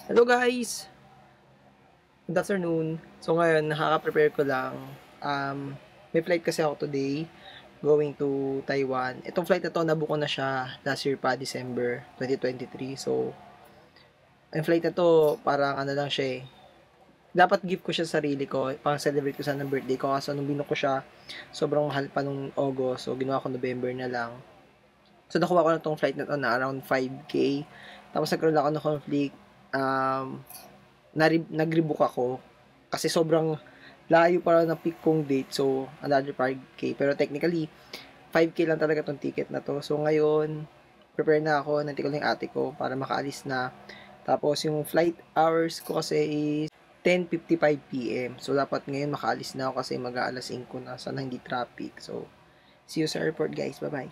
Hello guys! Good afternoon. So ngayon, nakaka-prepare ko lang. May flight kasi ako today, going to Taiwan. Itong flight na to, nabuko na siya last year pa, December 2023. So, ang flight na to, parang ano lang siya eh. Dapat gift ko siya sa sarili ko, pang celebrate ko sana ng birthday ko. Kaso nung binuko siya, sobrang mahal pa nung August. So, ginawa ko November na lang. So, nakuha ko na tong flight na to na around 5K. Tapos nagkaroon ako ng conflict. Nag-rebook ako kasi sobrang layo para ng pick kong date, so another 5K, pero technically 5K lang talaga tong ticket na to. So ngayon prepare na ako, nantay ko lang yung ate ko para makaalis na. Tapos yung flight hours ko kasi is 10:55 PM, so dapat ngayon makaalis na ako kasi mag-aalas 5 na, sana hindi traffic. So see you sa airport guys, bye bye.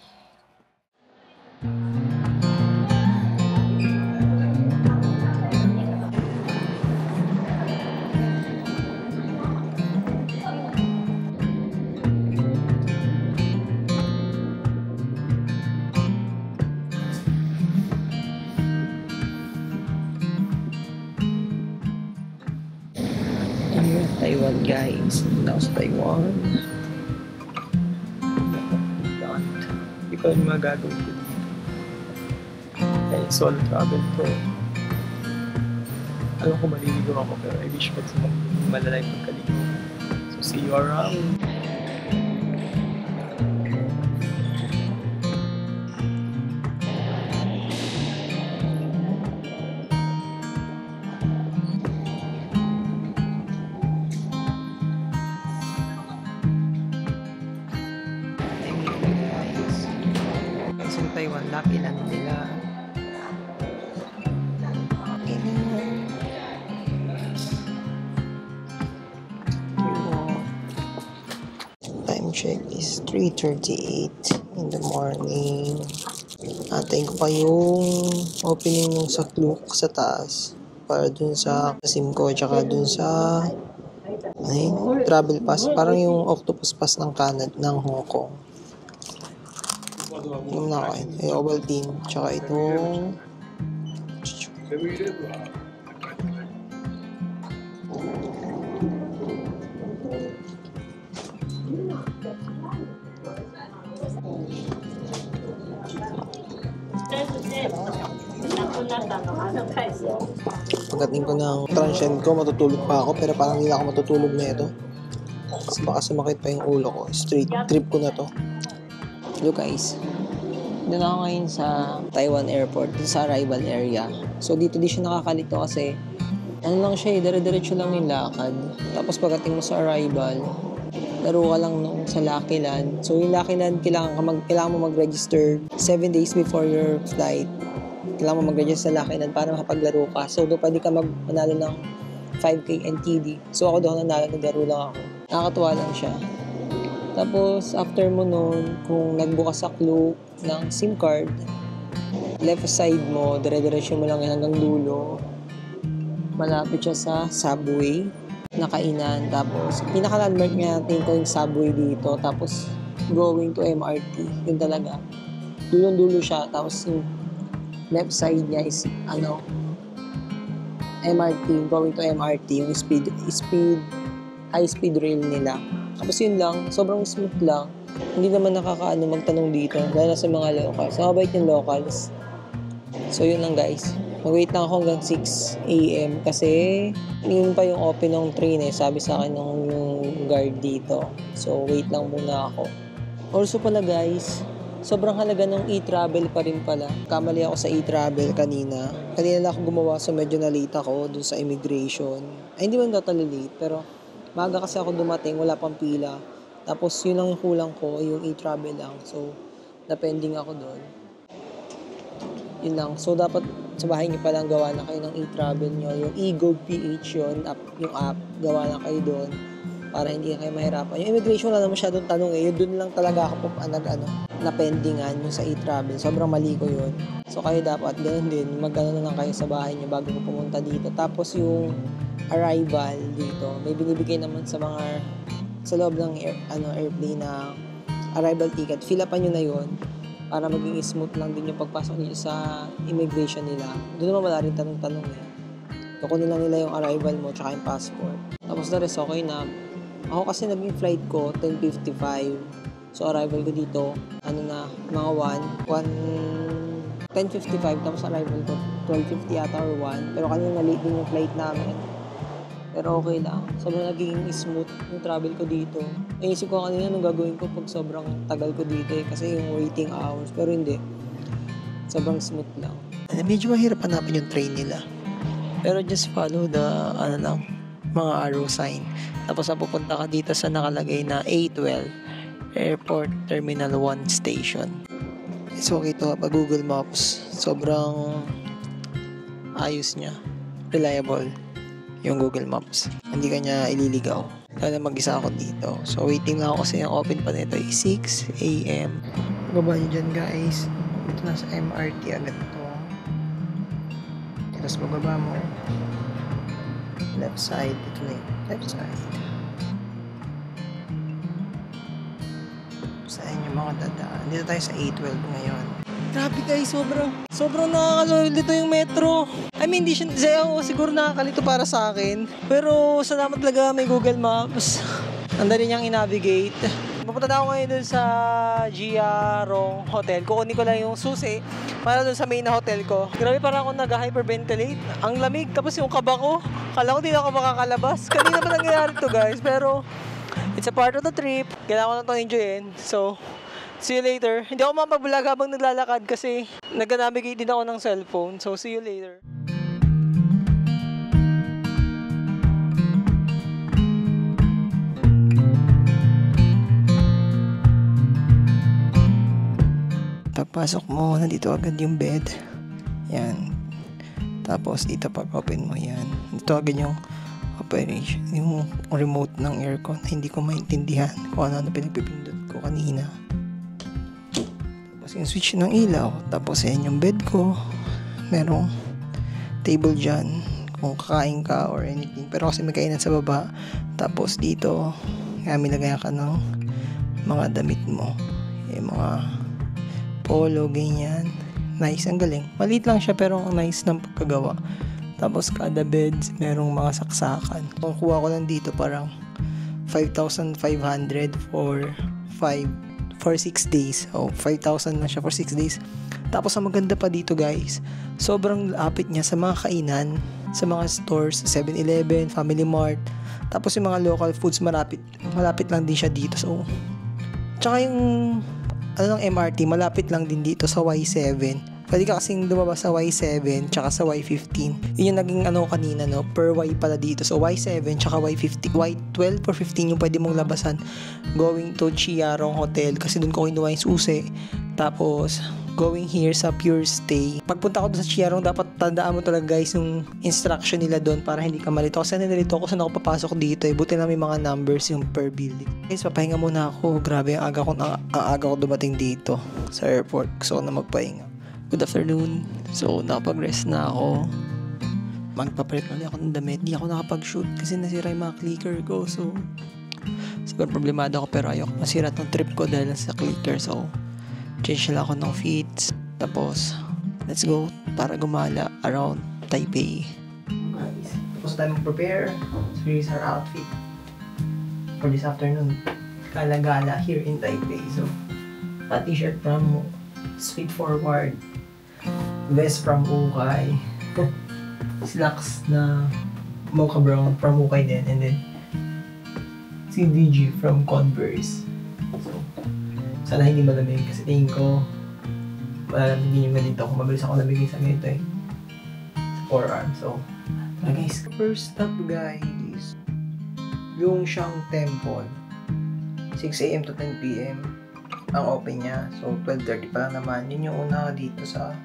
Taiwan guys, now sa Taiwan. Hindi ko yung mga gagawin ko dito. Ay, solo travel to. Alam ko maliligo ako pero I wish pag malala yung pagkaligo. So see you around. Taiwan, lucky lang nila. Time check is 3:38 in the morning. Antayin ko pa yung opening nung sa Klook sa taas para dun sa SIM ko tsaka dun sa travel pass, parang yung octopus pass ng Canada, ng Hong Kong. Yung nakain, Ovaltine, tsaka itong pagdating ko ng transient ko, matutulog pa ako pero parang hindi na ako matutulog na ito kasi baka sumakit pa yung ulo ko. Straight trip ko na to. Hello guys, doon ako ngayon sa Taiwan Airport, dito sa arrival area. So dito di siya nakakalito kasi ano lang siya dire-diretso lang yung lakad. Tapos pagdating mo sa arrival, laro ka lang nung sa Lucky Land. So yung Lucky Land, kailangan mo mag-register 7 days before your flight. Kailangan mo mag-register sa Lucky Land para makapaglaro ka. So doon pwede ka manalo ng 5K NTD. So ako doon nanalo, naglaro lang ako. Nakakatuwa lang siya. Tapos, after mo nun, kung nagbukas sa Klook ng SIM card, left side mo, dire-diretso mo lang hanggang dulo. Malapit siya sa subway na kainan. Tapos, pinaka-landmark niya natin ko yung subway dito. Tapos, going to MRT. Yun talaga. Dulong-dulo siya. Tapos, yung left side niya is, MRT. Going to MRT. Yung high-speed rail nila. Tapos yun lang, sobrang smooth lang. Hindi naman nakakaano magtanong dito, lalo sa mga locals. Nakabait yung locals. So yun lang guys. Mag-wait lang ako hanggang 6 AM kasi yun pa yung open ng train eh. Sabi sa akin ng yung guard dito. So wait lang muna ako. Also pala guys, sobrang halaga ng e-travel pa rin pala. Kamali ako sa e-travel kanina. Kanina lang ako gumawa so medyo na-late ako dun sa immigration. Ay hindi man totally late pero maaga kasi ako dumating, wala pang pila. Tapos yun lang yung kulang ko, yung e-travel lang. So, na-pending ako doon. Yun lang. So, dapat sa bahay niyo palang gawa na kayo ng e-travel niyo. Yung eGov.ph yun, yung app, gawa na kayo doon para hindi kayo mahirapan. Yung immigration wala na masyadong tanong eh. Yun doon lang talaga ako na-pendingan yung sa e-travel. Sobrang mali ko yun. So, kayo dapat ganun din. Mag-ano na lang kayo sa bahay niyo bago ko pumunta dito. Tapos yung arrival dito, may binibigay naman sa loob ng airplane na arrival ticket. Fill upan nyo na yun para maging smooth lang din yung pagpasok niyo sa immigration nila. Doon naman wala rin tanong-tanong eh. Kukunin lang nila yung arrival mo tsaka yung passport. Tapos the rest, okay na. Ako kasi naging flight ko, 10:55. So, arrival ko dito, mga 10:55. Tapos arrival ko, 12:50 yata or 1. Pero kanina late din yung flight namin. Pero okay lang. Sobrang naging smooth yung travel ko dito. Naisip ko kanina anong gagawin ko pag sobrang tagal ko dito kasi yung waiting hours. Pero hindi. Sobrang smooth lang. Medyo mahirap hanapin yung train nila. Pero just follow the, mga arrow sign. Tapos pupunta ka dito sa nakalagay na A12 Airport Terminal 1 Station. So okay to, pag Google Maps, sobrang ayos niya. Reliable yung Google Maps. Hindi ka niya ililigaw. Lalo mag-isa ako dito. So waiting lang ako kasi yung open pa nito ay 6 AM. Baba nyo dyan guys. Ito na sa MRT agad to. Tapos bababa mo. Left side. Ito na yung left side. Saan yung mga dadaan? Dito tayo sa A12 ngayon. Grabe guys, sobrang nakakalito yung metro. I mean, siguro nakakalito para sa akin. Pero salamat talaga may Google Maps. Ang dali niyang i-navigate. Pupunta na ako ngayon dun sa Giarong Hotel. Kukunin ko lang yung susi para dun sa main na hotel ko. Grabe, parang ako nag-hyperventilate. Ang lamig, tapos yung kaba ko. Kala ko di na ako makakalabas. Kanina pa nangyayari to guys, pero it's a part of the trip. Kailangan ko na itong enjoyin. So, see you later. Hindi ako mapag-vlog habang naglalakad kasi nag-navigate din ako ng cellphone. So, see you later. Pagpasok mo, nandito agad yung bed. Yan. Tapos, dito pag open mo yan. Dito agad yung operation, yung remote ng aircon. Hindi ko maintindihan kung ano pinagpipindot ko kanina. Tapos yung switch ng ilaw. Tapos yan yung bed ko. Merong table dyan kung kakain ka or anything. Pero kasi may kainan sa baba. Tapos dito, kaya nilagay ka ng mga damit mo. Yung mga polo, ganyan. Nice, ang galing. Maliit lang siya pero ang nice ng pagkagawa. Tapos kada beds, merong mga saksakan. Kung kuha ko lang dito parang 5,500 for 6 days. Oh, 5,000 na siya for 6 days. Tapos ang maganda pa dito guys, sobrang lapit niya sa mga kainan, sa mga stores, 7-Eleven, Family Mart. Tapos yung mga local foods malapit lang din siya dito. So, tsaka yung ng MRT, malapit lang din dito sa Y7. Pwede ka kasing lumabas sa Y7 tsaka sa Y15. Yun yung naging kanina, no? Per Y pala dito. So, Y7 tsaka Y15. Y12 or 15 yung pwede mong labasan going to Giarong Hotel kasi dun ko kinuha yung susi. Tapos, going here sa Pure Stay. Pagpunta ko doon sa Giarong, dapat tandaan mo talaga guys yung instruction nila doon para hindi ka malito. Kasi nalito ako saan ako papasok dito eh. Buti na may mga numbers yung per building. Guys, papahinga muna ako. Grabe, ang aga ko dumating dito sa airport. Gusto ko na magpahinga. Good afternoon. So, nakapag-rest na ako. Magpapalit ulit ako ng damit. Di ako nakapag-shoot kasi nasira yung mga clicker ko. So, siguro problemado ako pero ayoko masira tong trip ko dahil sa clicker. So, change lang ako ng feeds. Tapos, let's go para gumala around Taipei. Guys, tapos tayo mag-prepare. So, here's our outfit for this afternoon. Gala-gala here in Taipei. So, a t-shirt from Sweet Forward. Vest from Ukay. Slacks na mocha brown from Ukay din. And then, CDG from Converse. So, sana hindi malamig kasi tingin ko hindi nyo ganito kung mabilis ako nabigay sa ganito eh. Sa forearm. So, guys, first stop guys, yung Shang Temple. 6 AM to 10 PM ang open niya. So, 12:30 pa lang naman. Yun yung una dito sa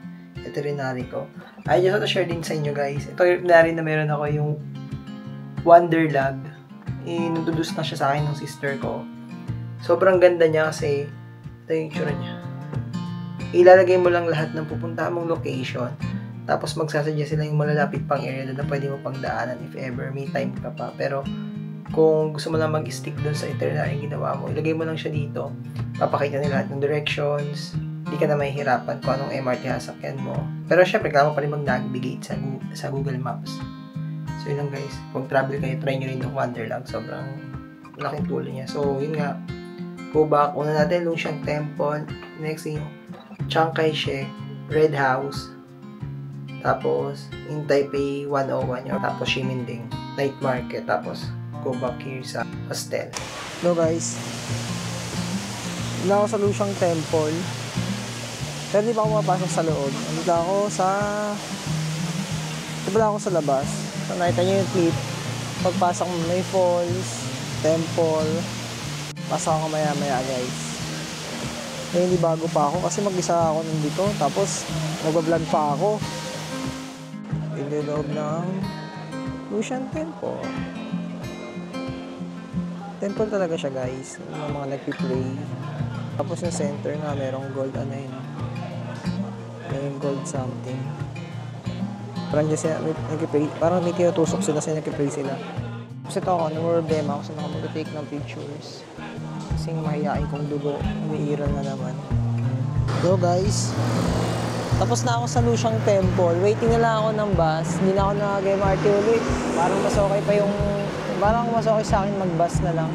veterinary ko. I just want to share din sa inyo guys. Ito yung veterinary na meron ako yung Wonder Lab. Inintroduce na siya sa akin ng sister ko. Sobrang ganda niya kasi ito yung itsura niya. Ilalagay mo lang lahat ng pupuntahan mong location. Tapos magsasuggest sila yung malalapit pang area na pwede mo pang daanan if ever may time ka pa. Pero kung gusto mo lang mag-stick doon sa itinerary yung ginawa mo, ilagay mo lang siya dito. Papakita nila lahat ng directions. Hindi ka na mahihirapan kung anong MRT sasakyan mo. Pero syempre, kailangan mo pa rin mag-navigate sa Google Maps. So yun lang guys, kung travel kayo, try nyo rin ng Wonderland. Sobrang laking tulong niya. So yun nga, go back. Una natin, Luxiang Temple. Next yung Chiang Kai-shek, Red House. Tapos, in Taipei 101. Tapos, Ximending, Night Market. Tapos, go back here sa hostel. Hello guys. Wala ako sa Luxiang Temple. Pero di ba ako mapasok sa loob? Nandito ako sa... Wala ako sa labas. So, nakita nyo yung clip. Pagpasok mo, may falls, temple. Pasok ako maya-maya guys. Eh, hindi bago pa ako kasi mag-isa ako nandito. Tapos, nagbablog pa ako. Loob ng Luxiang Temple. Temple talaga siya guys. Yung mga nagpi-play. Tapos yung center nga merong gold ano yun. May gold something. Parang dyan sila nagpi-play. Parang may tinutusok sila sa nagpi-play sila. Tapos ito ako, namurabema ako sa mag-take ng pictures. Kasing mahihain kong dugo. Umiiral na naman. So guys. Tapos na ako sa Luxiang Temple. Waiting na lang ako ng bus. Hindi na ako nag-MRT ulit. Parang mas okay pa yung... Parang mas okay sa akin mag-bus na lang.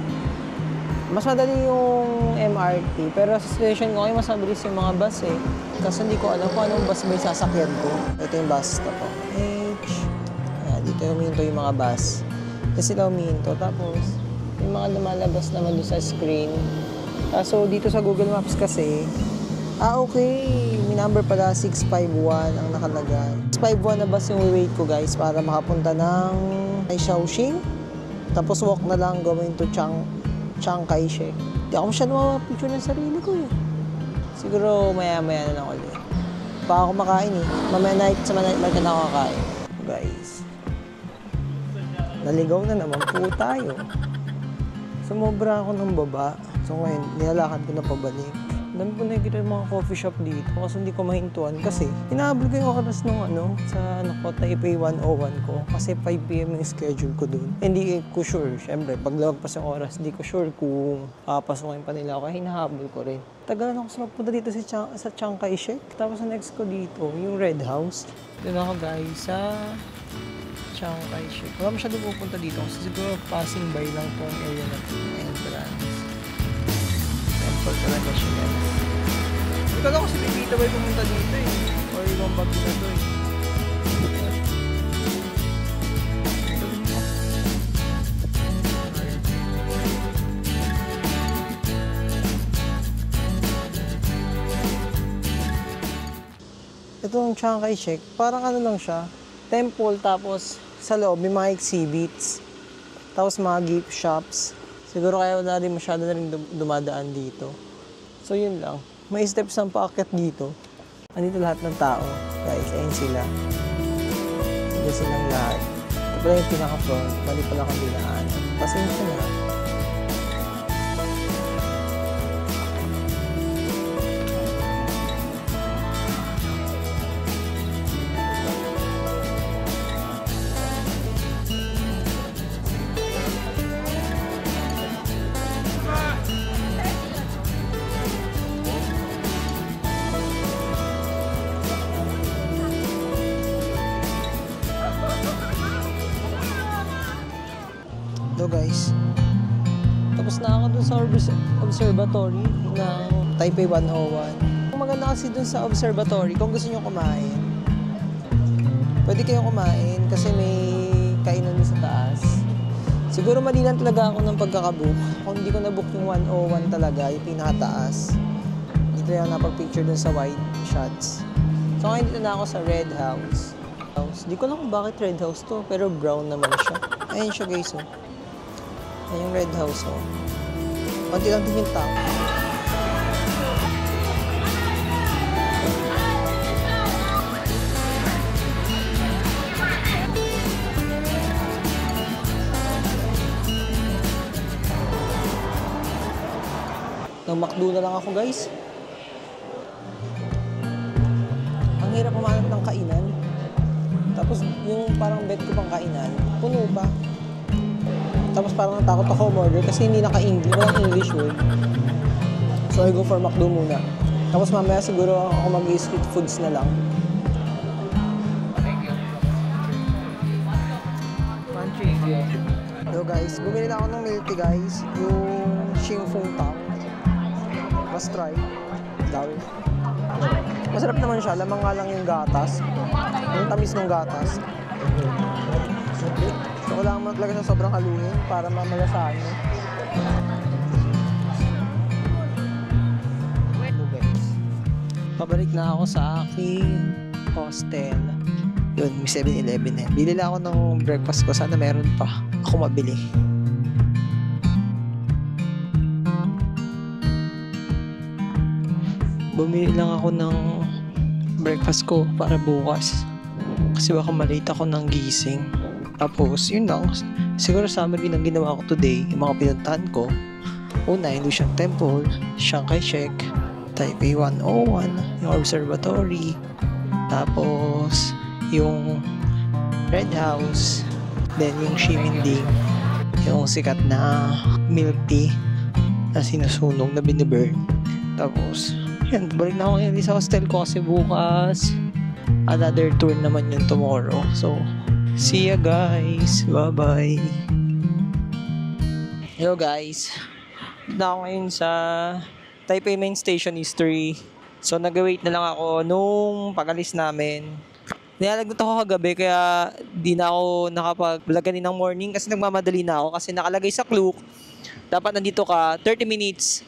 Mas madali yung MRT. Pero sa station ko, mas mabilis yung mga bus eh. Kasi hindi ko alam kung anong bus ba yung sasakyan ko. Ito yung bus stop ko. Dito huminto yung mga bus. Kasi sila huminto. Tapos, yung mga lumalabas naman doon sa screen. Kaso dito sa Google Maps kasi, okay. May number pala, 651 ang nakalagay. 651 na bus yung wait ko guys para makapunta ng Shaoxing. Tapos walk na lang going to Chiang Kai-shek. Di ako masyado mapapicture ng sarili ko eh. Siguro maya-maya na lang ulit. Pa ako makain eh. Mamaya night sa night market na ako kakain. Guys. Naligaw na naman po tayo. Sumobra ako ng baba. So ngayon, nilalakad ko na pabalik. Dami ko nakikita yung mga coffee shop dito kasi hindi ko mahintuan kasi hinahabol ko yung oras nung sa Taipei 101 ko kasi 5 PM yung schedule ko dun. Hindi ko sure, syempre pag lagpas yung oras, hindi ko sure kung papasukin pa nila ako kaya hinahabol ko rin. Tagalan ako sa magpunta dito sa Chiang Kai-shek tapos ang next ko dito, yung Red House. Doon ako guys sa Chiang Kai-shek. Wala masyado pupunta dito kasi siguro passing by lang tong area na ito, entrance. Temple talaga siya guys. Ikaw lang kasi bibita ba pumunta dito eh. Or ibang bag na to eh. Ito ang Chiang Kai-shek. Parang ano lang siya. Temple tapos sa loob may mga exhibits. Tapos mga gift shops. Siguro kaya wala rin masyado na rin dumadaan dito. So yun lang. May steps ng paakyat dito. Andito lahat ng tao. Guys, ayun sila. Andito silang lahat. Ito pala yung pinaka-front. Mali pala akong dinaan. Pasensya na. Hello guys. Tapos na ako dun sa observatory ng Taipei 101. Ang maganda kasi dun sa observatory, kung gusto nyo kumain, pwede kayong kumain kasi may kainan sa taas. Siguro mali lang talaga ako ng pagkakabook. Kung hindi ko na-book yung 101 talaga, yung pinakataas. Dito lang napag-picture dun sa wide shots. So ngayon dito na ako sa Red House. Hindi ko lang kung bakit Red House to, pero brown naman siya. Ayun siya guys oh. Ayun yung Red House, oh. Kunti lang din yung tao. Nag-McDo na lang ako, guys. Ang hirap pumanap ng kainan. Tapos yung parang bed ko pang kainan, puno pa. Tapos parang natakot ako umorder kasi hindi naka-English, walang English word. So I go for McDo muna. Tapos mamaya siguro ako mag-street foods na lang. guys, bumili na ako ng milk tea guys. Yung Xing Fung Tao. Must try. Daw. Masarap naman siya. Lamang nga lang yung gatas. Yung tamis ng gatas. So, kailangan mo talaga sa sobrang haluhin para mamalasahan mo. Pabalik na ako sa aking hostel. Yun, may 7-Eleven eh. Bili lang ako ng breakfast ko. Sana meron pa ako mabili. Bumili lang ako ng breakfast ko para bukas. Kasi baka malate ako ng gising. Tapos, yun lang. Siguro summary ng ginawa ko today, yung mga pinuntahan ko. Una, Lucian Temple, Chiang Kai-shek, Taipei 101, yung observatory. Tapos, yung Red House. Then, yung Ximending. Yung sikat na milk tea na sinusunog na biniburn. Tapos, yan, balik na ako ngayon sa hostel ko kasi bukas another tour naman yun tomorrow. So, see ya guys. Bye-bye. Hello guys. Na ako ngayon sa Taipei Main Station History. So, nag-wait na lang ako nung pag-alis namin. Nilagnat ako kagabi kaya di na ako nakapag-vlog kanina ng morning kasi nagmamadali na ako kasi nakalagay sa Klook. Dapat nandito ka 30 minutes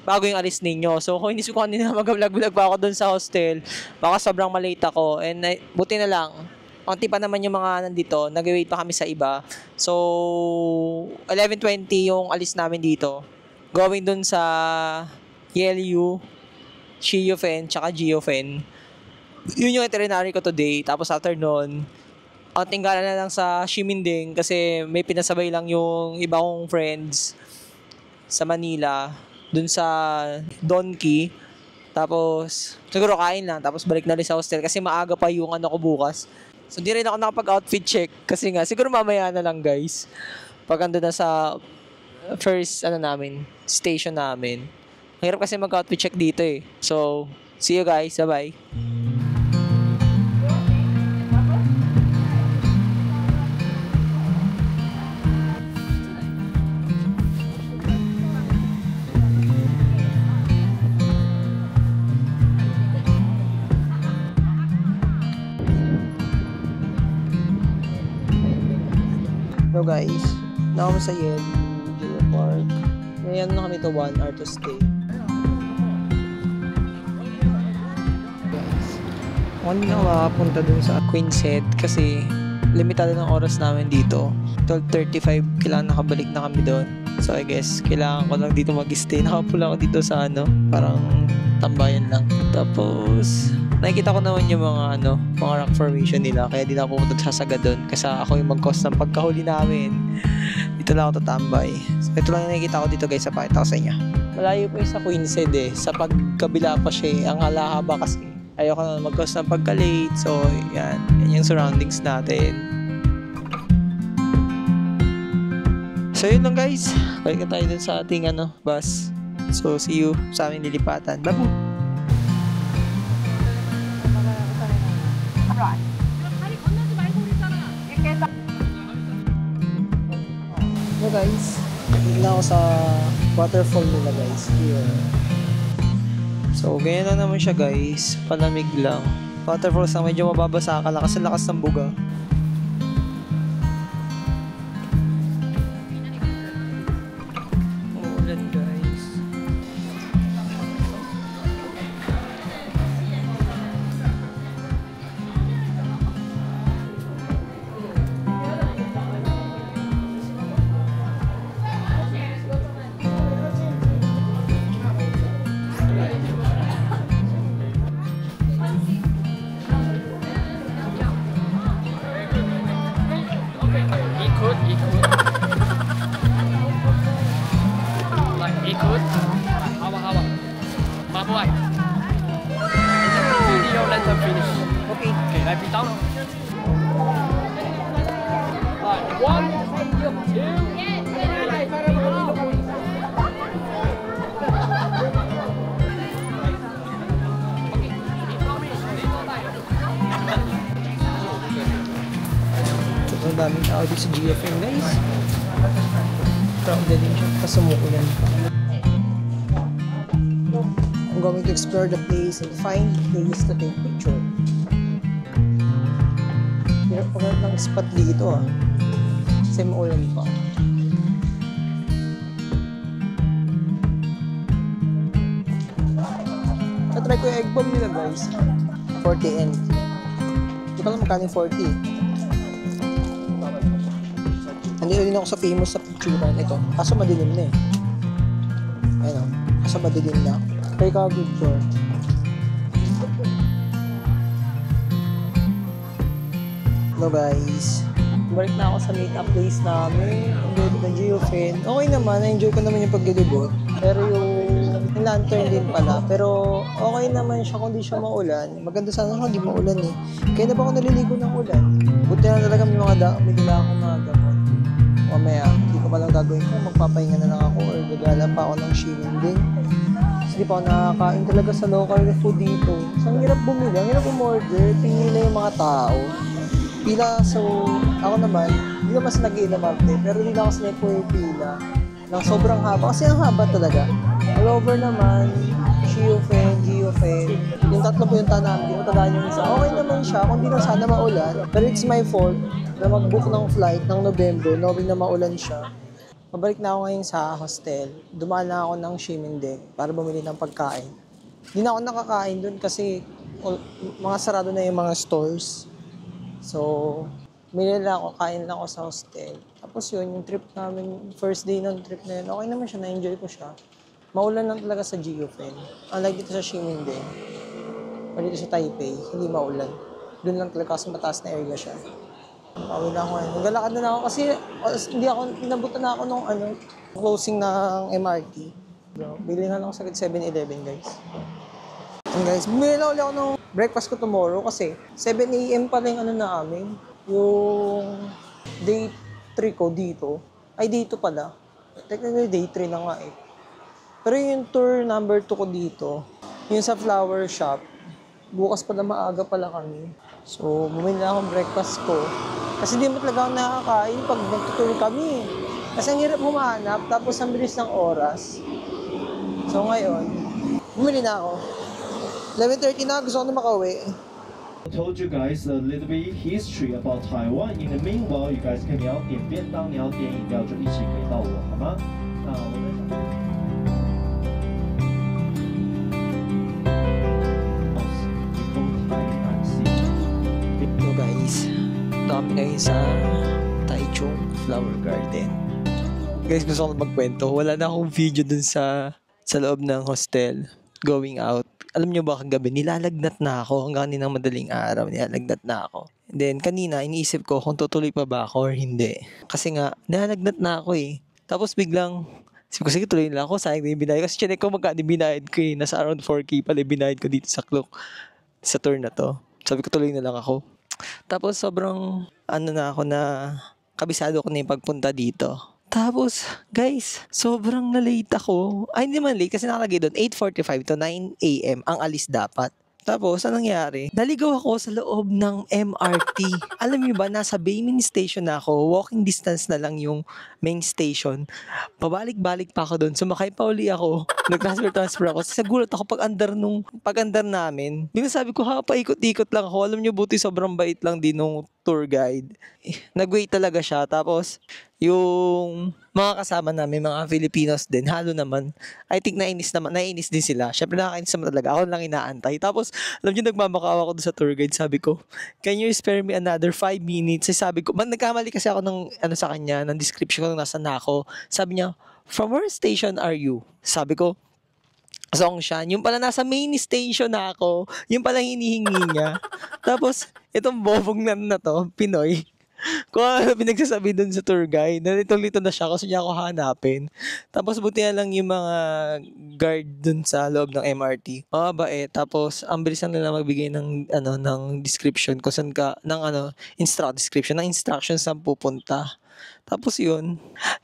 bago yung alis ninyo. So, kung hindi ko kanina mag-vlog pa ako dun sa hostel, baka sobrang malate ako. And buti na lang, konti pa naman yung mga nandito, nag-wait pa kami sa iba. So, 11:20 yung alis namin dito. Going dun sa YLU, Shiyufen, tsaka Giofen. Yun yung itinerary ko today. Tapos after nun, tinggalan na lang sa Ximending kasi may pinasabay lang yung iba kong friends sa Manila, dun sa Donkey. Tapos, siguro kain lang. Tapos balik na rin sa hostel kasi maaga pa yung ano ko bukas. So, di rin ako nakapag-outfit check kasi nga, siguro mamaya na lang guys. Pag ando na sa first, station namin. Mahirap kasi mag-outfit check dito eh. So, see you guys. Bye-bye. So guys, na kami sa YLU Park. Ngayon na kami to 1 hour to stay. Guys, ako na makapunta dun sa Queen's Head kasi limitado ng oras namin dito. 12:35, kailangan nakabalik na kami doon. So I guess, kailangan ko lang dito mag-stay. Nakapula ako dito sa parang tambayan lang. Tapos, nakikita ko naman yung mga rock formation nila. Kaya di na ako pumunta sa Saga doon. Kasi ako yung mag-cause ng pagkahuli namin. Dito lang ako tatambay. So, ito lang yung nakikita ko dito guys. Sapakita ko sa inyo. Malayo po yung sa Queen's Head eh. Sa pagkabila pa siya eh. Ang halahaba kasi. Ayoko na mag-cause ng pagka-late. So, yan. Yan yung surroundings natin. So, yun lang guys. Balik na tayo dun sa ating bus. So, see you sa aming lilipatan. Babu! So guys, bigla ako sa waterfall nila guys. Here. So, ganyan na naman siya guys. Palamig lang. Waterfalls na medyo mababasa ka lang kasi lakas ng buga. Uulan guys. Ikut. Hawa. Mabuhay. Video let them finish. Okay. Okay, lại bị tao. One, two. Sobrang daming tao dito sa GFM guys. galing siya kasi umuulan pa. I'm going to explore the place and find place to take picture. Hirap pa ng spot dito ah. Kasi maulan pa. Try ko yung egg bomb nila guys. 40 NT. Hindi ko alam magkano yung 40. Nandito din ako sa famous sa picturean ito. Kaso madilim na eh. Ayun o. Kaso madilim na. Try ko good tour. Hello guys. Balik na ako sa meet-up place namin. Enjoy na Geofen. Okay naman. Na-enjoy ko naman yung paglilibot. Pero yung lantern din pala. Pero okay naman siya kung di siya maulan. Maganda sana kung di maulan eh. Kaya na ba ako naliligo ng ulan? Buti na talaga may may dala akong mga gamot. Mamaya, hindi ko palang gagawin ko. Magpapahinga na lang ako or gagala pa ako ng swimming din. Kasi di pa ako nakakain talaga sa local food dito. So, ang hirap bumili. Ang hirap umorder. Tingin na yung mga tao. Pila, so ako naman, hindi naman sa nag-iinamarte. Pero hindi na ako sanay po yung pila. Nang sobrang haba. Kasi ang haba talaga. All over naman, Geofen. Yung tatlo po yung namin, di ko tandaan yung isa. Okay naman siya, kung di na sana maulan. Pero it's my fault na mag-book ng flight ng November, knowing na maulan siya. Pabalik na ako ngayon sa hostel. Dumaan na ako ng swimming deck para bumili ng pagkain. Hindi na ako nakakain dun kasi mga sarado na yung mga stores. So, bumili lang ako, kain lang ako sa hostel. Tapos yun, yung trip namin, first day ng trip na yun, okay naman siya, na-enjoy ko siya. Maulan lang talaga sa Geofen. Unlike dito sa Ximending, o dito sa Taipei, hindi maulan. Doon lang talaga kasi mataas na area siya. Pauwi na ako ngayon. Naglalakad na ako kasi hindi ako, inabutan na ako nung closing ng MRT. Bro, bili nga lang ako sa 7-Eleven guys. And guys, bumili na ulit ako ng breakfast ko tomorrow kasi 7 AM pa lang namin. Yung day 3 ko dito. Ay, dito pala. Technically day 3 na nga eh. Pero yung tour number 2 ko dito, yung sa flower shop, bukas pala maaga pala kami. So, bumili na akong breakfast ko. Kasi di mo talaga ako nakakain pag nagtutour kami. Kasi ang hirap humanap, tapos ang bilis ng oras. So ngayon, bumili na ako. 11:30 na, gusto ko na makauwi. I told you guys a little bit history about Taiwan. In the meanwhile, you guys 可以点便当，你要点饮料就一起可以到我，好吗？那我们。So guys, kami ngayon sa Taichung Flower Garden. Guys, gusto ko magkwento. Wala na akong video dun sa loob ng hostel going out. Alam nyo ba kagabi, nilalagnat na ako hanggang ng madaling araw, nilalagnat na ako. And then kanina, iniisip ko kung tutuloy pa ba ako or hindi. Kasi nga, nilalagnat na ako eh. Tapos biglang, sabi ko, sige tuloy na ako, sayang na yung binayad. Kasi chinek ko magkano binayad ko eh. Nasa around 4K pala binayad ko dito sa clock, sa tour na to. Sabi ko tuloy na lang ako. Tapos sobrang, na ako na, kabisado ko na yung pagpunta dito. Tapos, guys, sobrang na-late ako. Ay, hindi man late kasi nakalagay doon, 8:45 to 9 AM ang alis dapat. Tapos, anong nangyari? Naligaw ako sa loob ng MRT. Alam niyo ba, nasa Beimin Station na ako. Walking distance na lang yung main station. Pabalik-balik pa ako doon. Sumakay pa uli ako. Nag-transfer ako. Sa gulat ako pag-andar namin. Bigla sabi ko, paikot-ikot lang ako. Alam niyo, buti sobrang bait lang din nung tour guide. Nag-wait talaga siya. Tapos, yung mga kasama namin, mga Filipinos din, halo naman. I think nainis din sila. Syempre nakakainis naman talaga. Ako lang inaantay. Tapos, alam niyo, nagmamakawa ako doon sa tour guide. Sabi ko, can you spare me another 5 minutes? Sabi ko, nagkamali kasi ako ng, sa kanya, ng description kung nasa na ako. Sabi niya, from where station are you? Sabi ko, Zhongshan. Yung pala nasa main station na ako. Yung pala hinihingi niya. Tapos, itong bobong na to, Pinoy. Kung ano pinagsasabi dun sa tour guide, nalitong-lito na siya kasi niya ako hanapin. Tapos buti na lang yung mga guard dun sa loob ng MRT. Mga bae, tapos ang bilis lang nila magbigay ng description kung saan ka, description ng instructions saan pupunta. Tapos yun,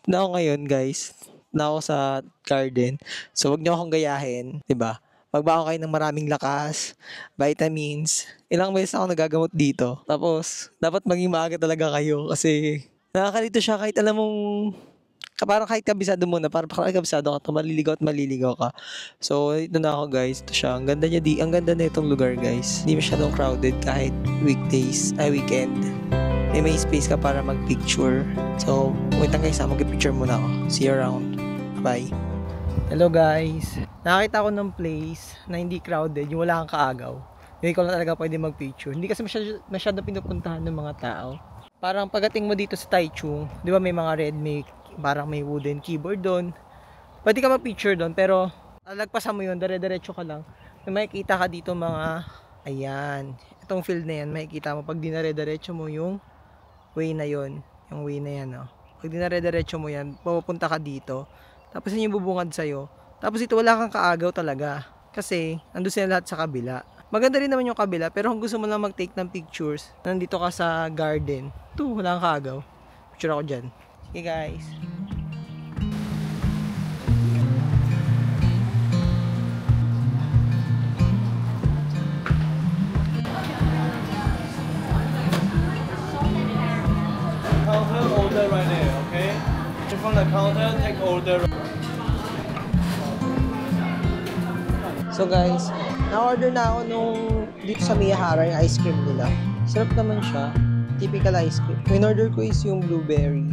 na ako ngayon guys, na ako sa garden. So wag niyo akong gayahin, 'di ba? Magbaon kayo ng maraming lakas, vitamins. Ilang beses ako nagagamot dito. Tapos, dapat maging maaga talaga kayo kasi nakakalito siya kahit alam mong Parang kahit kabisado muna, parang kahit kabisado ka, maliligaw at maliligaw ka. So, ito na ako guys. Ito siya. Ang ganda niya ang ganda na itong lugar guys. Hindi masyadong crowded kahit weekend. May space ka para mag-picture. So, wait lang guys, mag-picture muna ako. See you around. Bye. Hello guys. Nakakita ko ng place na hindi crowded, yung wala kang kaagaw. Yung ikaw lang talaga pwede mag-picture. Hindi kasi masyado pinupuntahan ng mga tao. Parang pagdating mo dito sa Taichung, di ba may mga red mic, parang may wooden keyboard doon. Pwede ka mag-picture doon, pero lagpasan mo yun, dire-diretso ka lang. May makikita ka dito mga, ayan, itong field na yan, makikita mo pag dinare-diretso mo yung way na yon, yung way na yan, oh. Pag dinare-diretso mo yan, pupunta ka dito, tapos yun yung bubungad sa'yo. Tapos ito wala kang kaagaw talaga, kasi nandun sila lahat sa kabila. Maganda rin naman yung kabila, pero kung gusto mo lang mag-take ng pictures, nandito ka sa garden, ito, wala kang kaagaw. Picture ako dyan. Sige guys. Counter order right there, okay? From the counter, take order. So guys, na-order na ako nung dito sa Miyahara yung ice cream nila. Sarap naman siya. Typical ice cream. Yung in-order ko is yung blueberry.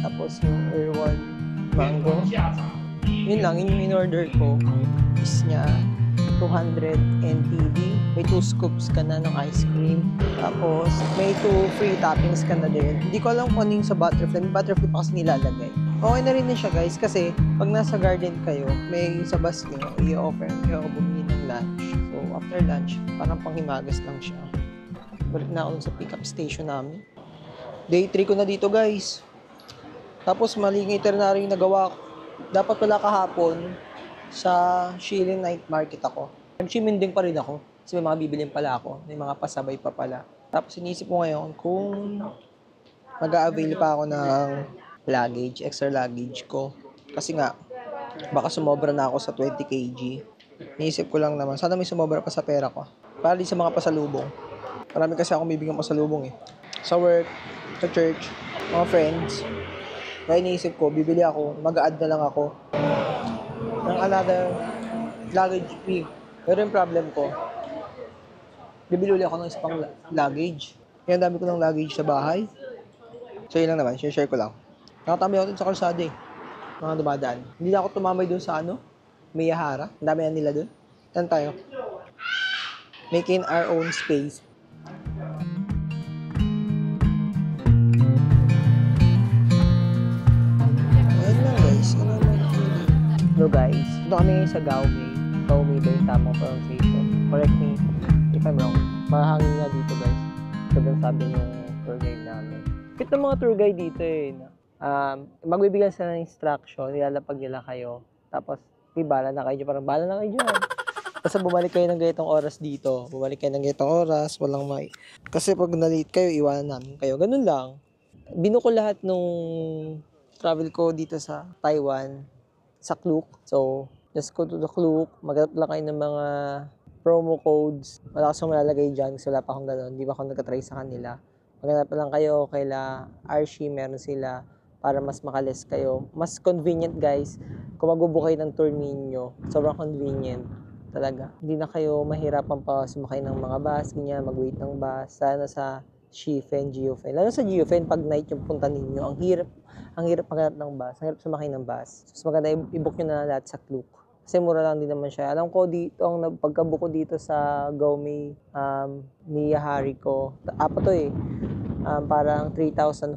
Tapos yung Erwan mango. Yun lang, yun yung in-order ko. Is niya 200 NTD. May 2 scoops ka na ng ice cream. Tapos may 2 free toppings ka na din. Hindi ko alam kung ano yung sa butterfly. May butterfly pa kasi nilalagay. Okay na rin siya guys kasi pag nasa garden kayo, may sa bus nyo, i-offer nyo bumili ng lunch. So after lunch, parang panghimagas lang siya. Balik na ako sa pick-up station namin. Day 3 ko na dito guys. Tapos mali ng itinerary yung nagawa ko. Dapat pala kahapon sa Shilin Night Market ako. Nag-chiminding pa rin ako. Kasi may mga bibilin pala ako. May mga pasabay pa pala. Tapos inisip ko ngayon kung mag-a-avail pa ako ng luggage, extra luggage ko. Kasi nga, baka sumobra na ako sa 20 kg. Inisip ko lang naman, sana may sumobra pa sa pera ko. Para din sa mga pasalubong. Marami kasi akong bibigyan pasalubong eh. Sa work, sa church, mga friends. Kaya iniisip ko, bibili ako, mag-a-add na lang ako ng another luggage fee. Pero yung problem ko, bibili ulit ako ng isa pang luggage. Kaya ang dami ko ng luggage sa bahay. So yun lang naman, share ko lang. Nakatambay ako dun sa kalsada eh. Mga dumadaan. Hindi na ako tumambay dun sa Miyahara. Ang dami na nila dun. Yan tayo. Making our own space. Ayan lang guys. Hello guys. Ito kami ngayon sa Gaomei. Gaomei ba yung tamang pronunciation? Correct me if I'm wrong. Mahangin nga dito guys. Sobrang sabi ng tour guide namin. Kit ng mga tour guide dito eh. Magbibigyan sila ng instruction. Nilalapag nila kayo. Tapos, bala na kayo dyan. Parang bala na kayo dyan. Basta bumalik kayo ng ganitong oras dito. Bumalik kayo ng ganitong oras. Walang may... Kasi pag na-late kayo, iwanan namin kayo. Ganun lang. Binuko lahat nung travel ko dito sa Taiwan. Sa Klook. So, just go to the Klook. Maghanap lang kayo ng mga promo codes. Wala kasong malalagay dyan. Kasi wala pa akong gano'n. Hindi pa ako nagka-try sa kanila. Maghanap lang kayo. Kaila Archie, meron sila. Para mas makales kayo. Mas convenient guys. Kung magbubook kayo ng tour ninyo, sobrang convenient. Talaga. Hindi na kayo mahirapan pa sumakay ng mga bus, ganyan, mag-wait ng bus. Sana sa Shifen, Geofen. Lalo sa Geofen, pag night yung punta ninyo, ang hirap maghanap ng bus, ang hirap sumakay ng bus. So, maganda i-book nyo na lahat sa Klook. Kasi mura lang din naman siya. Alam ko dito, ang pagkabook ko dito sa Gaomei, Miyahari ko, apa to eh, parang 3,400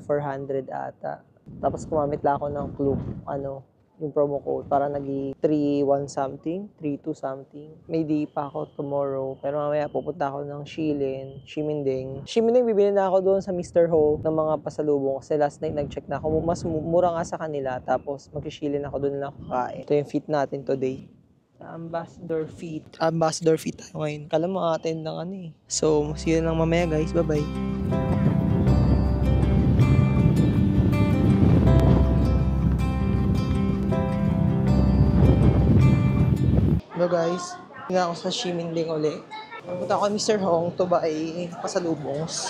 ata. Tapos kumamit lang ako ng Klook, yung promo code, para naging 3,1 something, 3,2 something. May day pa ako tomorrow, pero mamaya pupunta ako ng Ximending. Bibili na ako doon sa Mr. Ho ng mga pasalubong kasi last night nag-check na ako. Mas mura nga sa kanila, tapos mag-Shilin ako doon lang kakain. Ito yung fit natin today. Ambassador Feet tayo ngayon. Kala mo attend ng eh. So, see you lang mamaya guys. Bye-bye. Hello guys, nga ako sa Ximending uli. Punta ako kay Mr. Hong to buy pasalubongs.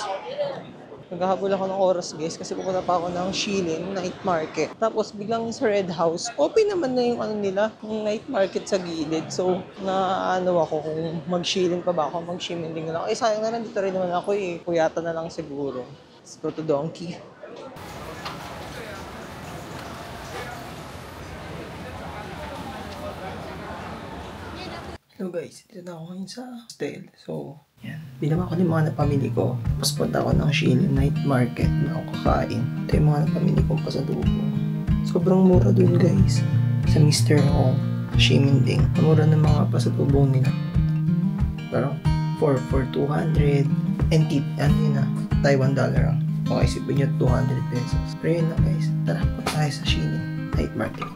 Naghahabol ako ng oras guys kasi pupunta pa ako ng Shilin Night Market. Tapos biglang sa Red House, open naman na yung ano nila, yung night market sa gilid. So, naano ako kung mag-Shilin pa ba ako, mag-Shimending na lang. Eh sayang na nandito rin naman ako eh. Puyata na lang siguro. Let's go to Donkey. Hello guys, dito na ako ngayon sa hostel. So, yan. Binaba ko yung mga napamili ko. Tapos punta ako ng Shilin Night Market na ako kakain. Ito yung mga napamili kong pasalubong. Sobrang mura dun guys. Sa Mr. Hong, Shimending. Mura ng mga pasalubong nila. Parang for 200 NT, ano yun na, Taiwan dollar lang. Okay, isipin nyo 200 pesos. Pero yun na guys, tara po tayo sa Shilin Night Market.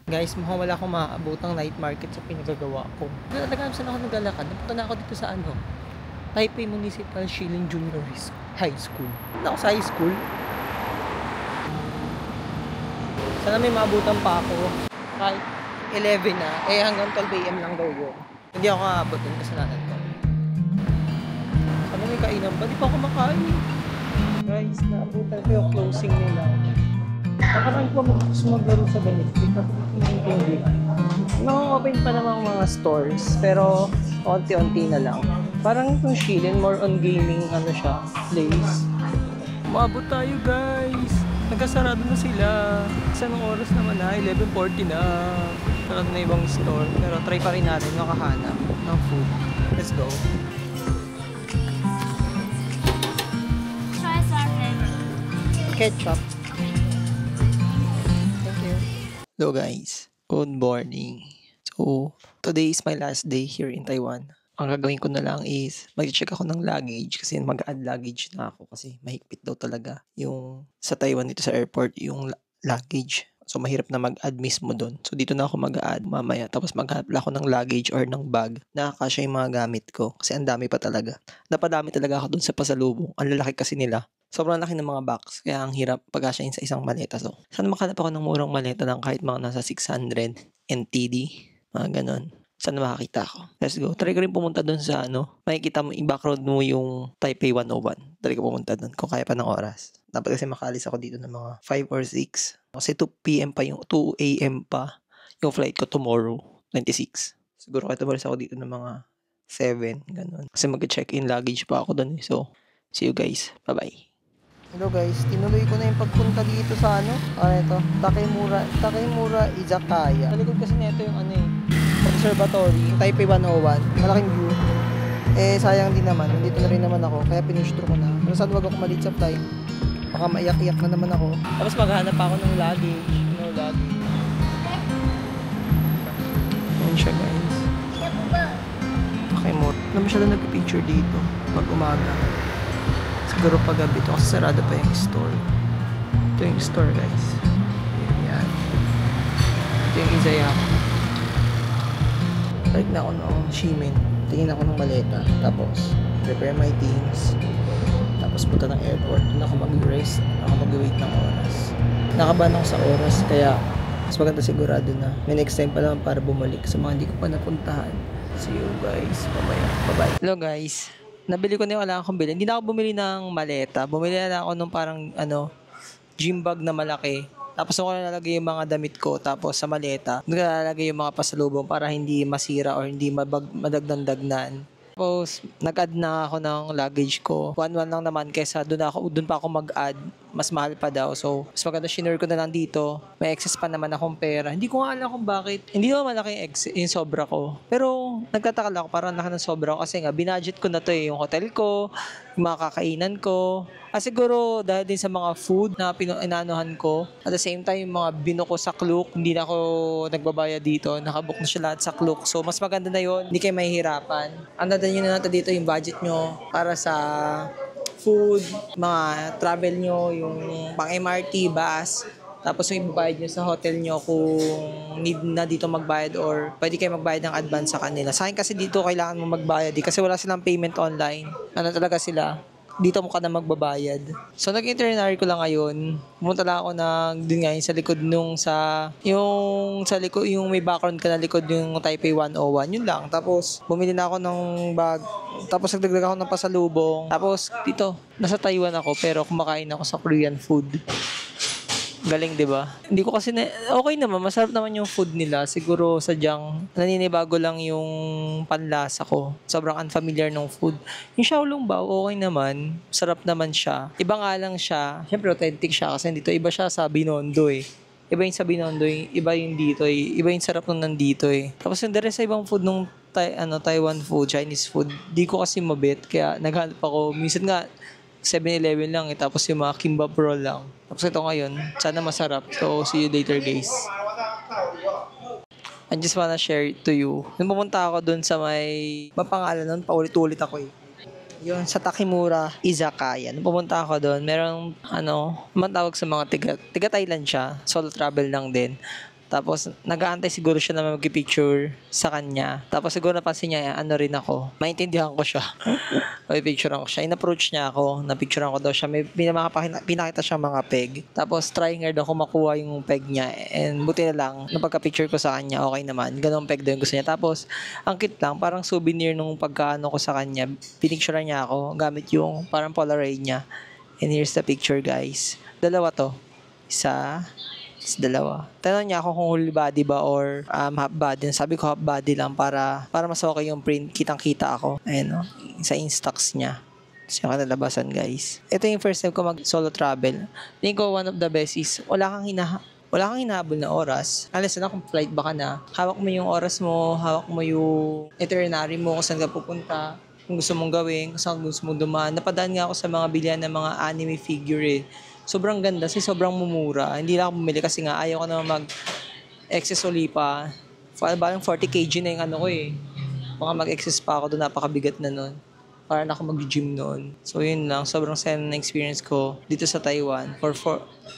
Guys, mukhang wala akong maaabotang night market sa pinagagawa ko. Nagagam saan ako naglalakad. Napunta na ako dito sa ano, Taipei Municipal Shilin Junior High School. Punta ako sa high school. Sana may maabutan pa ako. Kahit 11 na, eh hanggang 12 AM lang daw yun. Hindi ako aabot dun, kasalanan ko. Sana may kainan ba? Di pa ako makain. Guys, naabutan ko yung closing nila. Nakarang ko maglaro sa ganito. Hindi. Naka-open pa naman mga stores, pero onti-onti na lang. Parang itong Shilin, more on gaming ano siya, place. Umabot tayo guys! Nagkasarado na sila. Isa ng oras naman na, 11:40 na. Sarado na ibang store, pero try pa rin natin makahanap ng food. Let's go! Try something. Ketchup. Hello guys, good morning. So, today is my last day here in Taiwan. Ang gagawin ko na lang is mag-check ako ng luggage kasi mag-add luggage na ako kasi mahigpit daw talaga yung sa Taiwan dito sa airport yung luggage. So, mahirap na mag-add mismo doon. So, dito na ako mag-add mamaya. Tapos maghanap ako ng luggage or ng bag na kasya yung mga gamit ko kasi ang dami pa talaga. Napadami talaga ako doon sa pasalubong. Ang lalaki kasi nila. Sobrang laki ng mga box, kaya ang hirap pagkasyahin sa isang maleta. So, sana makalap ako ng murang maleta lang kahit mga nasa 600 NTD, mga ganon. Sana makakita ako. Let's go. Try ko rin pumunta dun sa makikita mo, i-background mo yung Taipei 101. Try ko pumunta dun kung kaya pa ng oras. Dapat kasi makalis ako dito ng mga 5 or 6. Kasi 2 PM pa yung 2 AM pa yung flight ko tomorrow, 26. Siguro kaya tumalis ako dito ng mga 7, ganon. Kasi mag-check-in luggage pa ako dun. So, see you guys. Bye-bye. Hello guys, tinuloy ko na yung pagpunta dito sa ito, Takemura Izakaya. Sa likod kasi nito yung observatory, yung Taipei 101, malaking view. Eh sayang din naman, nandito na rin naman ako, kaya pinustro ko na. Pero saan wag ako malit sa flight, baka maiyak-iyak na naman ako. Tapos maghanap ako ng luggage, luggage. Ayan siya guys. Takemura. Alam mo siya lang nagpipicture dito, pag umaga. Siguro pag gabi ito kasi sarado pa yung store. Ito yung store guys. Yan. Ito yung Izayama. Balik na ako ng Shimin. Tingin ako ng maleta. Tapos prepare my things. Tapos punta ng airport. Doon ako mag-rest. Ako mag-wait ng oras. Nakabahan ako sa oras kaya mas maganda sigurado na may next time pa naman para bumalik sa mga hindi ko pa napuntahan. See you guys mamaya. Bye-bye. Hello guys. Nabili ko na yung kailangan kong bilhin. Hindi na ako bumili ng maleta. Bumili na ako ng parang, gym bag na malaki. Tapos ako nalalagay yung mga damit ko. Tapos sa maleta, doon ko nalalagay yung mga pasalubong para hindi masira or hindi madagdan-dagnan. Tapos, nag-add na ako ng luggage ko. 1-1 lang naman kaysa doon pa ako mag-add. Mas mahal pa daw. So, mas maganda shinare ko na lang dito. May excess pa naman akong pera. Hindi ko nga alam kung bakit. Hindi naman malaki yung sobra ko. Pero, nagtataka lang ako parang laki ng sobra ko. Kasi nga, binudget ko na to yung hotel ko, yung mga kakainan ko. Siguro, dahil din sa mga food na inaanohan ko. At the same time, yung mga binuko sa Klook, hindi na ako nagbabayad dito. Nakabook na siya lahat sa Klook. So, mas maganda na yon. Hindi kayo mahihirapan. Andadan nyo na natin dito yung budget nyo para sa food, mga travel nyo, yung pang MRT, bus. Tapos yung ibabayad nyo sa hotel nyo kung need na dito magbayad or pwede kayo magbayad ng advance sa kanila. Sa akin kasi dito kailangan mo magbayad kasi wala silang payment online. Ano talaga sila? dito mo ka na magbabayad. So, nag-itinerary ko lang ngayon. Pumunta lang ako dun nga, yung sa likod yung sa likod, yung may background ka na likod yung Taipei 101, yun lang. Tapos, bumili na ako ng bag. Tapos, nagdagdag ako ng pasalubong. Tapos, dito, nasa Taiwan ako, pero kumakain ako sa Korean food. Galing, di ba? Hindi ko kasi okay naman, masarap naman yung food nila. Siguro sadyang naninibago lang yung panlasa ko. Sobrang unfamiliar ng food. Yung Xiaolong Bao, okay naman. Sarap naman siya. Iba nga lang siya. Siyempre, authentic siya kasi dito iba siya sa Binondo eh. Iba yung sa Binondo, iba yung dito eh. Iba yung sarap nung nandito eh. Tapos yung the rest sa ibang food nung Taiwan food, Chinese food, di ko kasi mabit. Kaya naghanap ako. Minsan nga, 7-Eleven lang eh. Tapos yung mga kimbap roll lang. Tapos ito ngayon, sana masarap. So, see you later guys. I just wanna share it to you. Nung pumunta ako dun sa may mapangalan nun, paulit-ulit ako eh. Yun, sa Takimura Izakaya. Nung pumunta ako doon, merong, matawag sa mga tiga Thailand siya. Solo travel lang din. Tapos, nag-aantay siguro siya na mag-picture sa kanya. Tapos, siguro napansin niya, rin ako. Maintindihan ko siya. May picturean ko siya. In-approach niya ako. Na-picturean ko daw siya. May pinakita siya mga peg. Tapos, trying hard ako makuha yung peg niya. And, buti na lang, napagka-picture ko sa kanya, okay naman. Ganong peg daw yung gusto niya. Tapos, ang cute lang, parang souvenir nung pagkaano ko sa kanya. Pinicturean niya ako gamit yung parang Polaroid niya. And here's the picture, guys. Dalawa to. Dalawa. Tanong niya ako kung whole body ba or half body. Sabi ko half body lang para mas okay yung print. Kitang-kita ako. Ayan, sa Instax niya. Sa kanalabasan, guys. Ito yung first time ko mag-solo travel. Tingin ko one of the best is wala kang hinahabol na oras. Unless na kung flight baka na. Hawak mo yung oras mo, hawak mo yung itinerary mo, kung saan ka pupunta, kung gusto mong gawin, kung saan gusto mong dumaan. Napadaan nga ako sa mga bilihan ng mga anime figure eh. Sobrang ganda kasi sobrang mumura. Hindi lang ako bumili kasi nga ayaw ko naman mag-excess uli pa. Parang 40 kg na yung ko eh. Baka mag-excess pa ako doon, napakabigat na nun. Para na ako mag-gym noon. So yun lang, sobrang saya na experience ko dito sa Taiwan. For 22,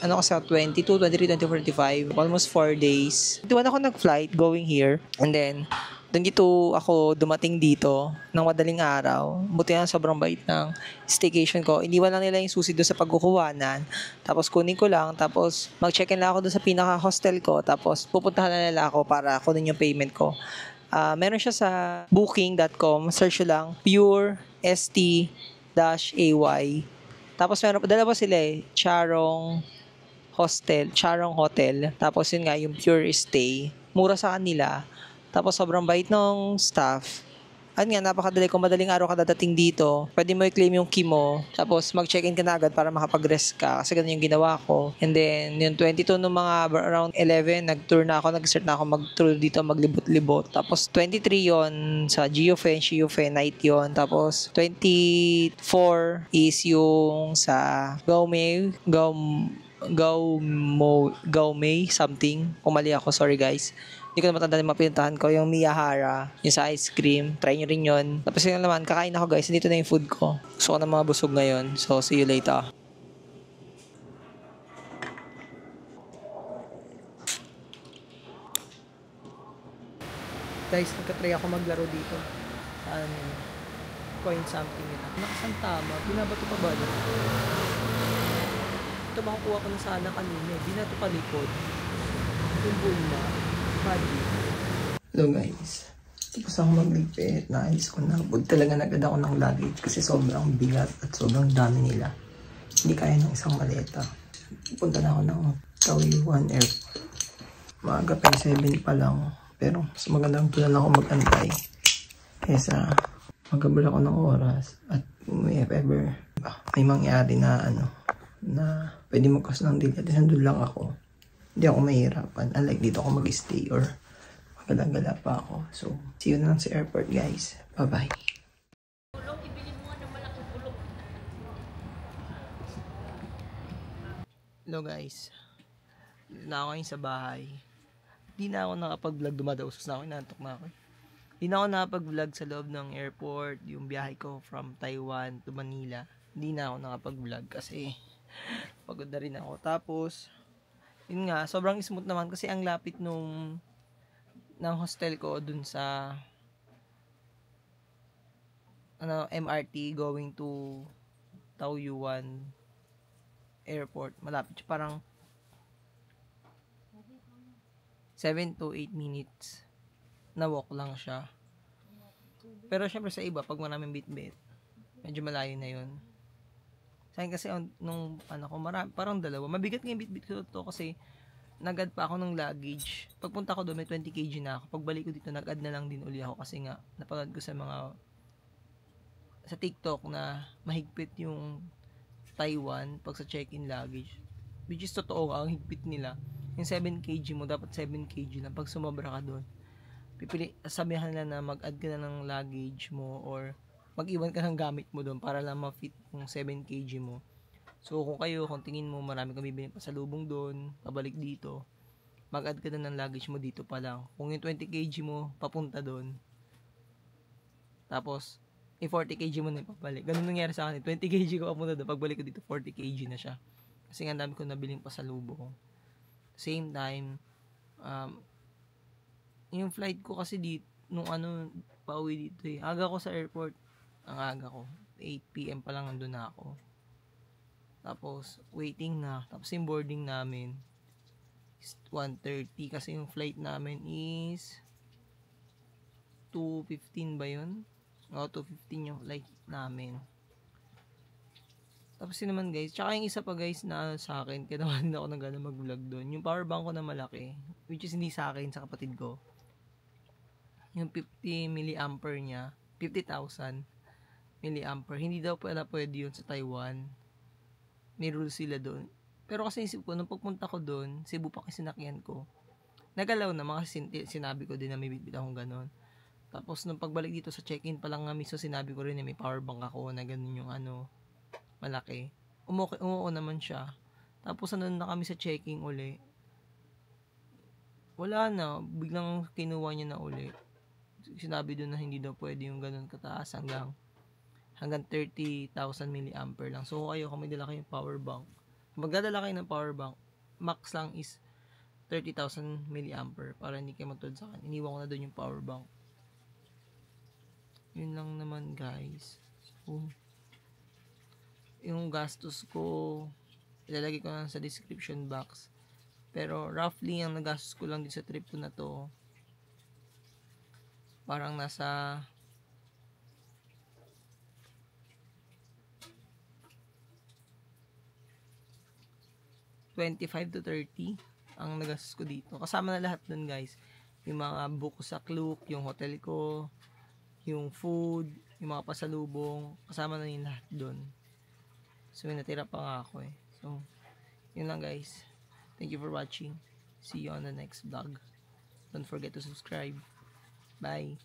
23, 24, 25. Almost 4 days. Doon ako nag-flight going here. And then, doon dito ako dumating dito ng madaling araw. Buti na sobrang bait ng staycation ko. Iniwan lang nila yung susi doon sa pagkukuhanan. Tapos kunin ko lang. Tapos mag-check-in lang ako doon sa pinaka-hostel ko. Tapos pupuntahan na nila ako para kunin yung payment ko. Meron siya sa booking.com. Search lang Pure ST-AY. Tapos meron dalawa sila eh. Charong Hotel. Tapos yun nga yung Pure Stay. Mura sa kanila. Tapos sobrang bait ng staff. Ayun nga, napakadali. Kung madaling araw ka dadating dito, pwede mo i-claim yung key mo. Tapos mag-check-in ka na agad para makapag-rest ka. Kasi ganun yung ginawa ko. And then, yung 22 nung mga around 11, nag-tour na ako. Nag-start na ako mag-tour dito, maglibot-libot. Tapos 23 yon sa Geofen, night yon. Tapos 24 is yung sa Gaomei something. Kumali ako, sorry guys. Hindi ko na matanda yung mapinuntahan ko. Yung Miyahara, yung sa ice cream. Try nyo rin yun. Tapos yun naman, kakain ako guys. Dito na yung food ko. Gusto ko na mga busog ngayon. So, see you later. Guys, nagka-try ako maglaro dito. Coin something nila. Nakasang tama. Binabato pa ba yun? Ito makukuha ko na sana kanina. Binato pa likod. Yung buong na. Hello guys. Tapos ako magligpit. Naayos ko na. Buti talaga nagad ako ng luggage kasi sobrang bigat at sobrang dami nila. Hindi kaya ng isang maleta. Punta na ako ng Taoyuan Airport. Maaga pa 7 pa lang. Pero mas magandang doon lang ako mag-antay. Kesa magabal ako ng oras. At if ever may mangyari na na pwede magkas ng delay. At nandun lang ako. Hindi ako mahirapan. Unlike dito ako mag-stay or magala-gala pa ako. So, see you na lang sa airport, guys. Bye-bye. Hello, guys. Na ako ngayon sa bahay. Hindi na ako nakapag-vlog. Dumadausas na ako. Inantok na ako. Hindi na ako nakapag-vlog sa loob ng airport. Yung biyahe ko from Taiwan to Manila. Hindi na ako nakapag-vlog kasi pagod na rin ako. Tapos, yun nga, sobrang smooth naman kasi ang lapit ng hostel ko dun sa MRT going to Taoyuan Airport. Malapit siya, parang 7 to 8 minutes na walk lang siya. Pero syempre sa iba, pag maraming bitbit, medyo malayo na yun. Sa akin kasi, nung ko, parang dalawa. Mabigat nga yung bitbit ko to kasi nag-add pa ako ng luggage. Pagpunta ko doon, may 20 kg na ako. Pagbalik ko dito, nag-add na lang din uli ako kasi nga, napanood ko sa TikTok na mahigpit yung Taiwan pag sa check-in luggage. Which is totoo, ang higpit nila. Yung 7 kg mo, dapat 7 kg lang. Pag sumobra ka doon, sabihan nila na mag-add ka na ng luggage mo or mag-iwan ka ng gamit mo doon para lang ma-fit yung 7 kg mo. So, kung tingin mo marami kang bibili pa sa lubong doon, pabalik dito, mag-add ka na ng luggage mo dito pa lang. Kung yung 20 kg mo, papunta doon. Tapos, 40 kg mo na pabalik. Ganun nangyari sa akin. 20 kg ko papunta doon, pagbalik ko dito, 40 kg na siya. Kasi nga dami ko nabiling pa sa lubong. Same time, yung flight ko kasi dito, pauwi dito eh. Aga ko sa airport. Ang aga ko. 8 PM pa lang nandun na ako. Tapos, waiting na. Tapos yung boarding namin is 1:30 kasi yung flight namin is 2:15 ba yun? O, 2:15 yung flight namin. Tapos yun naman guys, tsaka yung isa pa guys na sa akin, kaya naman ako nang gana mag-vlog doon. Yung power bank ko na malaki, which is hindi sa akin, sa kapatid ko. Yung 50 milliampere niya, 50,000 milliampere. Hindi daw pwede yun sa Taiwan. May rules sila doon. Pero kasi isip ko, nung pagpunta ko doon, Cebu pa kasi sinakyan ko. Nagalaw naman kasi sinabi ko din na may bitbit akong ganon. Tapos nung pagbalik dito sa check-in pa lang nga mismo, sinabi ko rin na may power bank ako na ganun yung malaki. Umuo naman siya. Tapos na kami sa checking uli. Wala na. Biglang kinuha niya na uli. Sinabi doon na hindi daw pwede yung ganun kataas hanggang 30,000 milliampere lang. So kung may dala kayong power bank, magdadala kayo ng power bank, max lang is 30,000 milliampere para hindi kayo matulad sa akin. Iniwan ko na doon yung power bank. Yun lang naman guys. So, yung gastos ko ilalagay ko lang sa description box, pero roughly ang nagastos ko lang din sa trip ko na to parang nasa 25 to 30 ang nagastos ko dito, kasama na lahat dun guys, yung mga buko sa Klook, yung hotel ko, yung food, yung mga pasalubong, kasama na yung lahat dun. So, may natira pa nga ako eh. So, yun lang guys. Thank you for watching. See you on the next vlog. Don't forget to subscribe. Bye.